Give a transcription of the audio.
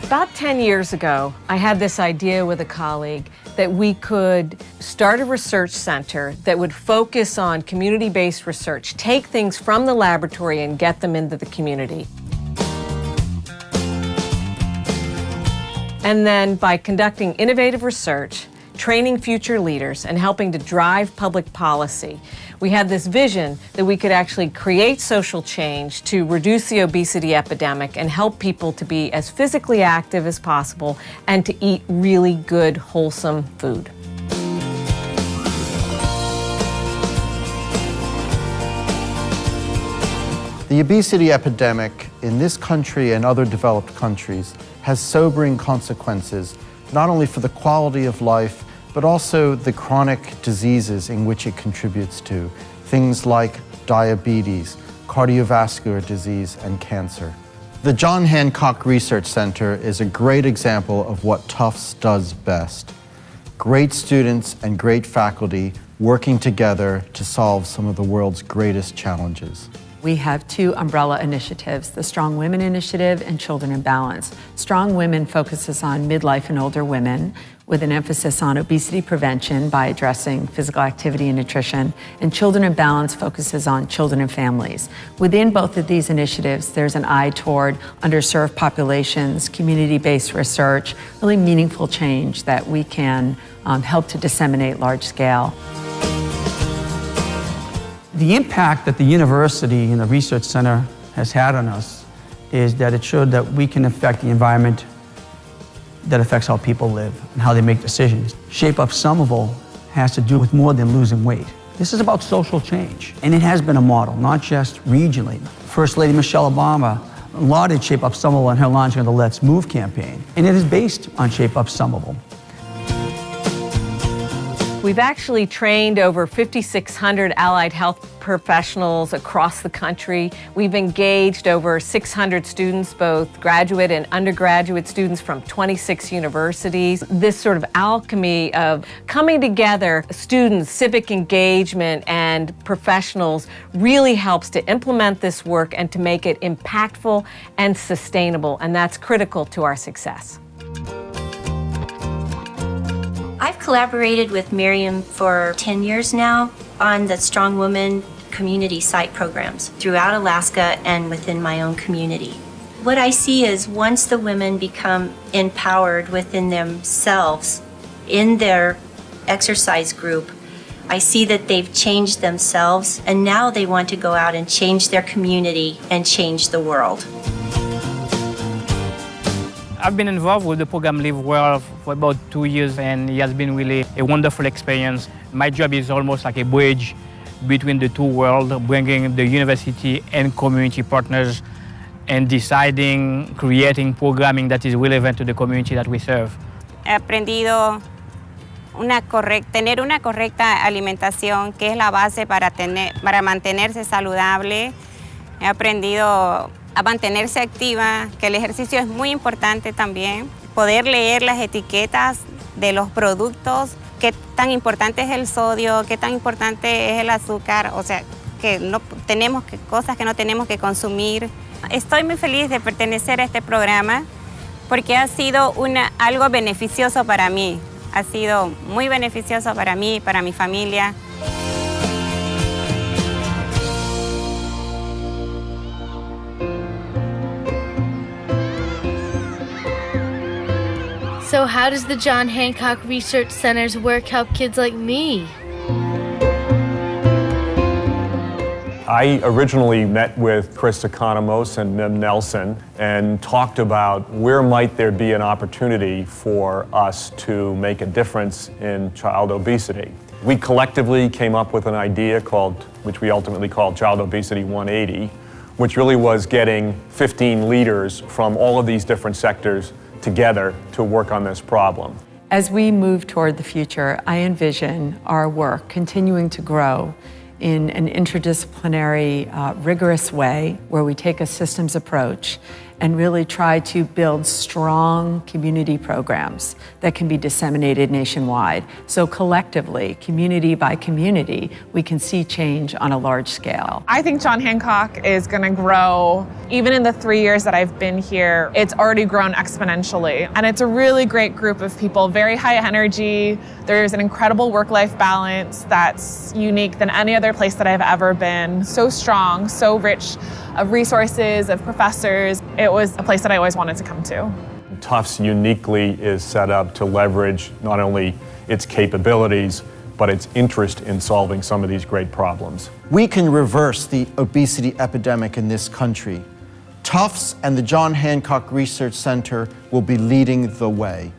About 10 years ago, I had this idea with a colleague that we could start a research center that would focus on community-based research, take things from the laboratory and get them into the community. And then by conducting innovative research, training future leaders, and helping to drive public policy, we had this vision that we could actually create social change to reduce the obesity epidemic and help people to be as physically active as possible and to eat really good, wholesome food. The obesity epidemic in this country and other developed countries has sobering consequences, not only for the quality of life, but also the chronic diseases in which it contributes to, things like diabetes, cardiovascular disease, and cancer. The John Hancock Research Center is a great example of what Tufts does best. Great students and great faculty working together to solve some of the world's greatest challenges. We have two umbrella initiatives, the Strong Women Initiative and Children in Balance. Strong Women focuses on midlife and older women with an emphasis on obesity prevention by addressing physical activity and nutrition, and Children in Balance focuses on children and families. Within both of these initiatives, there's an eye toward underserved populations, community-based research, really meaningful change that we can help to disseminate large scale. The impact that the university and the research center has had on us is that it showed that we can affect the environment that affects how people live and how they make decisions. Shape Up Somerville has to do with more than losing weight. This is about social change, and it has been a model, not just regionally. First Lady Michelle Obama lauded Shape Up Somerville in her launching of the Let's Move campaign, and it is based on Shape Up Somerville. We've actually trained over 5,600 allied health professionals across the country. We've engaged over 600 students, both graduate and undergraduate students from 26 universities. This sort of alchemy of coming together, students, civic engagement, and professionals really helps to implement this work and to make it impactful and sustainable, and that's critical to our success. I've collaborated with Miriam for 10 years now on the Strong Woman community site programs throughout Alaska and within my own community. What I see is once the women become empowered within themselves in their exercise group, I see that they've changed themselves and now they want to go out and change their community and change the world. I've been involved with the program Live Well for about 2 years, and it has been really a wonderful experience. My job is almost like a bridge between the two worlds, bringing the university and community partners and deciding, creating programming that is relevant to the community that we serve. He aprendido tener una correcta alimentación, que es la base para mantenerse saludable. He aprendido a mantenerse activa, que el ejercicio es muy importante también. Poder leer las etiquetas de los productos, qué tan importante es el sodio, qué tan importante es el azúcar, o sea, que no tenemos cosas que no tenemos que consumir. Estoy muy feliz de pertenecer a este programa porque ha sido algo beneficioso para mí. Ha sido muy beneficioso para mí y para mi familia. So how does the John Hancock Research Center's work help kids like me? I originally met with Chris Economos and Mim Nelson and talked about where might there be an opportunity for us to make a difference in child obesity. We collectively came up with an idea which we ultimately called Child Obesity 180, which really was getting 15 leaders from all of these different sectors together to work on this problem. As we move toward the future, I envision our work continuing to grow in an interdisciplinary, rigorous way where we take a systems approach and really try to build strong community programs that can be disseminated nationwide. So collectively, community by community, we can see change on a large scale. I think John Hancock is going to grow. Even in the 3 years that I've been here, it's already grown exponentially. And it's a really great group of people, very high energy. There's an incredible work-life balance that's unique than any other place that I've ever been. So strong, so rich of resources, of professors. It was a place that I always wanted to come to. Tufts uniquely is set up to leverage not only its capabilities, but its interest in solving some of these great problems. We can reverse the obesity epidemic in this country. Tufts and the John Hancock Research Center will be leading the way.